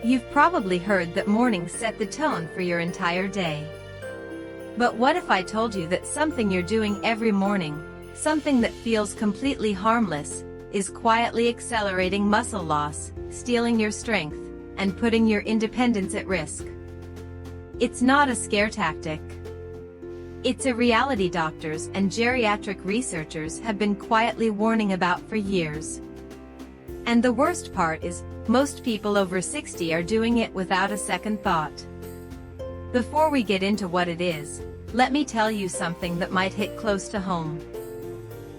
You've probably heard that mornings set the tone for your entire day. But what if I told you that something you're doing every morning, something that feels completely harmless, is quietly accelerating muscle loss, stealing your strength, and putting your independence at risk? It's not a scare tactic. It's a reality doctors and geriatric researchers have been quietly warning about for years. And the worst part is, most people over 60 are doing it without a second thought. Before we get into what it is, let me tell you something that might hit close to home.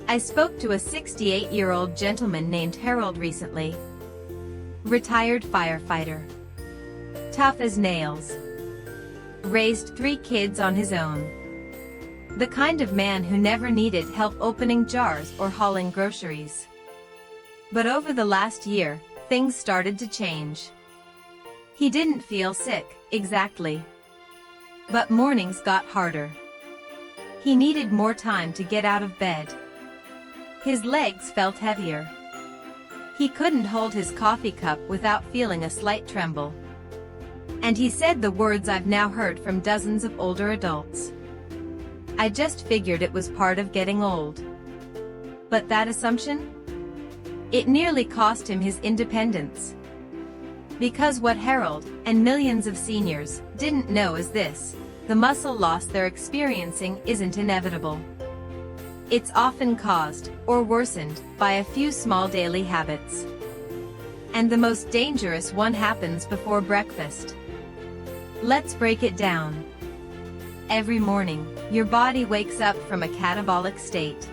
I spoke to a 68-year-old gentleman named Harold recently. Retired firefighter. Tough as nails. Raised 3 kids on his own. The kind of man who never needed help opening jars or hauling groceries. But over the last year, things started to change. He didn't feel sick, exactly. But mornings got harder. He needed more time to get out of bed. His legs felt heavier. He couldn't hold his coffee cup without feeling a slight tremble. And he said the words I've now heard from dozens of older adults. I just figured it was part of getting old. But that assumption? It nearly cost him his independence. Because what Harold, and millions of seniors, didn't know is this: the muscle loss they're experiencing isn't inevitable. It's often caused, or worsened, by a few small daily habits. And the most dangerous one happens before breakfast. Let's break it down. Every morning, your body wakes up from a catabolic state.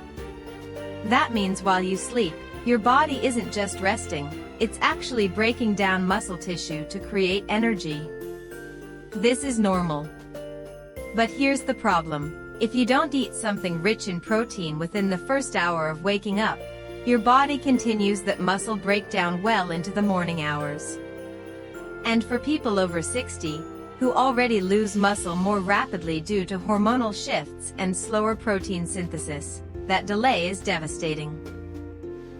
That means while you sleep, your body isn't just resting, it's actually breaking down muscle tissue to create energy. This is normal. But here's the problem: if you don't eat something rich in protein within the first hour of waking up, your body continues that muscle breakdown well into the morning hours. And for people over 60, who already lose muscle more rapidly due to hormonal shifts and slower protein synthesis, that delay is devastating.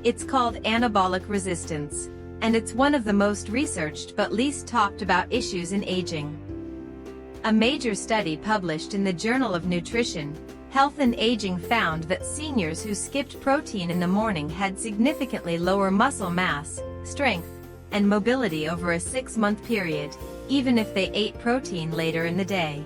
It's called anabolic resistance, and it's one of the most researched but least talked about issues in aging. A major study published in the Journal of Nutrition, Health and Aging found that seniors who skipped protein in the morning had significantly lower muscle mass, strength, and mobility over a 6-month period, even if they ate protein later in the day.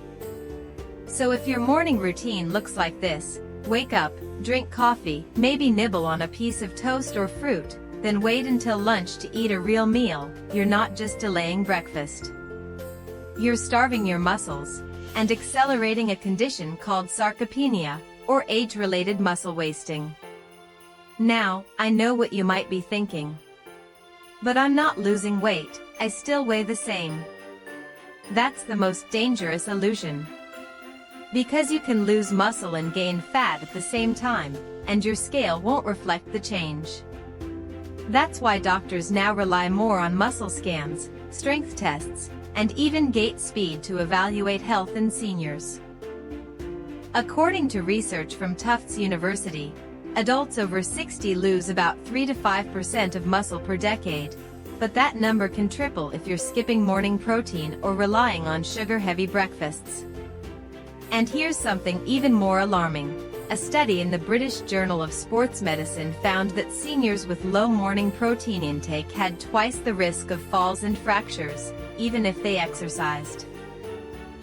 So if your morning routine looks like this: wake up, drink coffee, maybe nibble on a piece of toast or fruit, then wait until lunch to eat a real meal, you're not just delaying breakfast. You're starving your muscles, and accelerating a condition called sarcopenia, or age-related muscle wasting. Now, I know what you might be thinking. But I'm not losing weight, I still weigh the same. That's the most dangerous illusion. Because you can lose muscle and gain fat at the same time, and your scale won't reflect the change. That's why doctors now rely more on muscle scans, strength tests, and even gait speed to evaluate health in seniors. According to research from Tufts University, adults over 60 lose about 3 to 5% of muscle per decade, but that number can triple if you're skipping morning protein or relying on sugar-heavy breakfasts. And here's something even more alarming. A study in the British Journal of Sports Medicine found that seniors with low morning protein intake had twice the risk of falls and fractures, even if they exercised.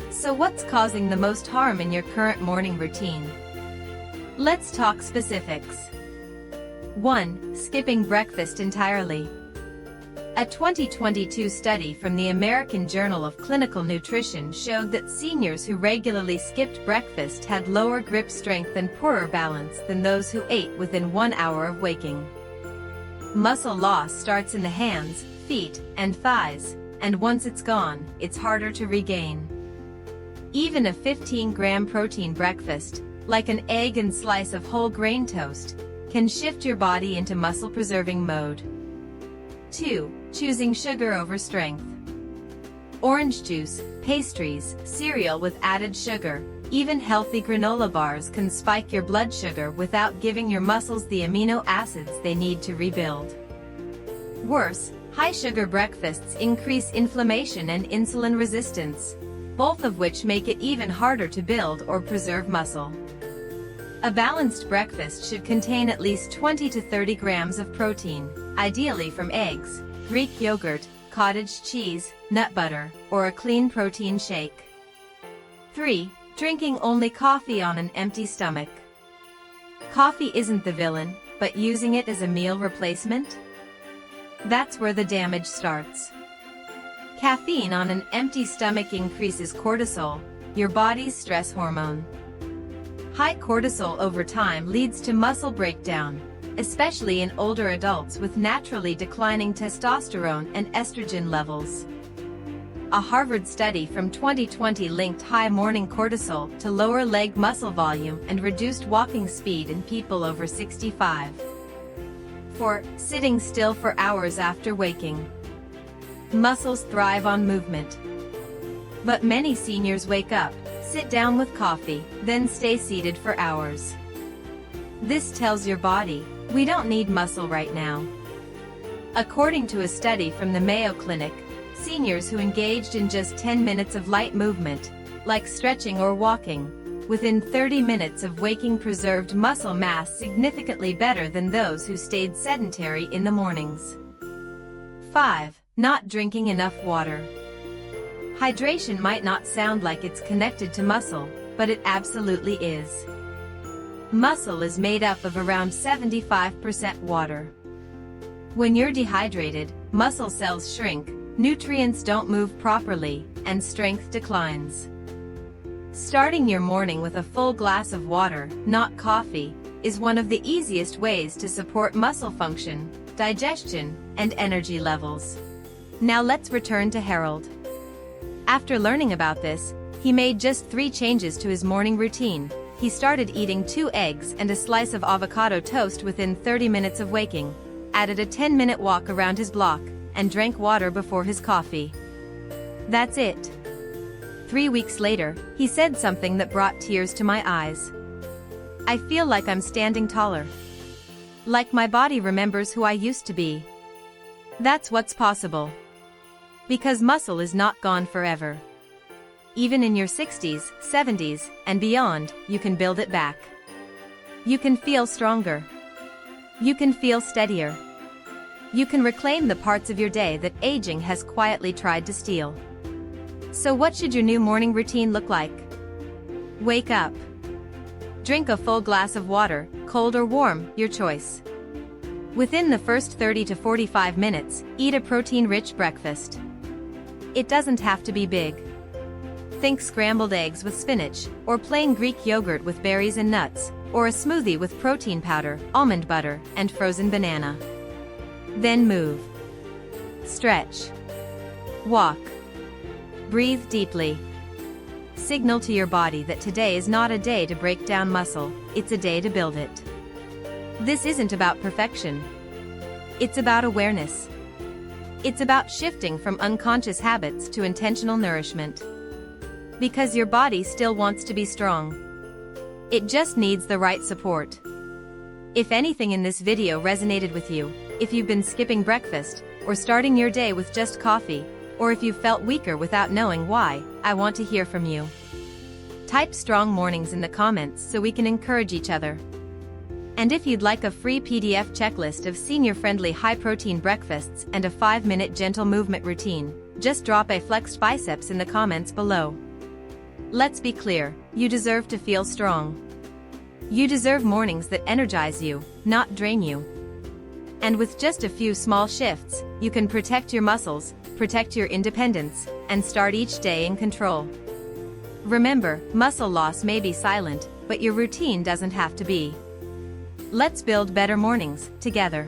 So what's causing the most harm in your current morning routine? Let's talk specifics. 1. Skipping breakfast entirely. A 2022 study from the American Journal of Clinical Nutrition showed that seniors who regularly skipped breakfast had lower grip strength and poorer balance than those who ate within 1 hour of waking. Muscle loss starts in the hands, feet, and thighs, and once it's gone, it's harder to regain. Even a 15-gram protein breakfast, like an egg and slice of whole grain toast, can shift your body into muscle-preserving mode. 2. Choosing sugar over strength. Orange juice, pastries, cereal with added sugar, even healthy granola bars can spike your blood sugar without giving your muscles the amino acids they need to rebuild. Worse, High-sugar breakfasts increase inflammation and insulin resistance, both of which make it even harder to build or preserve muscle. A balanced breakfast should contain at least 20 to 30 grams of protein, ideally from eggs, Greek yogurt, cottage cheese, nut butter, or a clean protein shake. 3. Drinking only coffee on an empty stomach. Coffee isn't the villain, but using it as a meal replacement? That's where the damage starts. Caffeine on an empty stomach increases cortisol, your body's stress hormone. High cortisol over time leads to muscle breakdown, especially in older adults with naturally declining testosterone and estrogen levels. A Harvard study from 2020 linked high morning cortisol to lower leg muscle volume and reduced walking speed in people over 65. 4. Sitting still for hours after waking. Muscles thrive on movement. But many seniors wake up, sit down with coffee, then stay seated for hours. This tells your body, we don't need muscle right now. According to a study from the Mayo Clinic, seniors who engaged in just 10 minutes of light movement, like stretching or walking, within 30 minutes of waking preserved muscle mass significantly better than those who stayed sedentary in the mornings. 5. Not drinking enough water. Hydration might not sound like it's connected to muscle, but it absolutely is. Muscle is made up of around 75% water. When you're dehydrated, muscle cells shrink, nutrients don't move properly, and strength declines. Starting your morning with a full glass of water, not coffee, is one of the easiest ways to support muscle function, digestion, and energy levels. Now let's return to Harold. After learning about this, he made just 3 changes to his morning routine. He started eating 2 eggs and a slice of avocado toast within 30 minutes of waking, added a 10-minute walk around his block, and drank water before his coffee. That's it. 3 weeks later, he said something that brought tears to my eyes. I feel like I'm standing taller. Like my body remembers who I used to be. That's what's possible. Because muscle is not gone forever. Even in your 60s, 70s, and beyond, you can build it back. You can feel stronger. You can feel steadier. You can reclaim the parts of your day that aging has quietly tried to steal. So what should your new morning routine look like? Wake up. Drink a full glass of water, cold or warm, your choice. Within the first 30 to 45 minutes, eat a protein-rich breakfast. It doesn't have to be big. Think scrambled eggs with spinach, or plain Greek yogurt with berries and nuts, or a smoothie with protein powder, almond butter, and frozen banana. Then move. Stretch. Walk. Breathe deeply. Signal to your body that today is not a day to break down muscle, it's a day to build it. This isn't about perfection. It's about awareness. It's about shifting from unconscious habits to intentional nourishment. Because your body still wants to be strong. It just needs the right support. If anything in this video resonated with you, if you've been skipping breakfast, or starting your day with just coffee, or if you felt weaker without knowing why, I want to hear from you. Type strong mornings in the comments so we can encourage each other. And if you'd like a free PDF checklist of senior-friendly high-protein breakfasts and a 5-minute gentle movement routine, just drop a flexed biceps in the comments below. Let's be clear, you deserve to feel strong. You deserve mornings that energize you, not drain you. And with just a few small shifts, you can protect your muscles, protect your independence, and start each day in control. Remember, muscle loss may be silent, but your routine doesn't have to be. Let's build better mornings, together.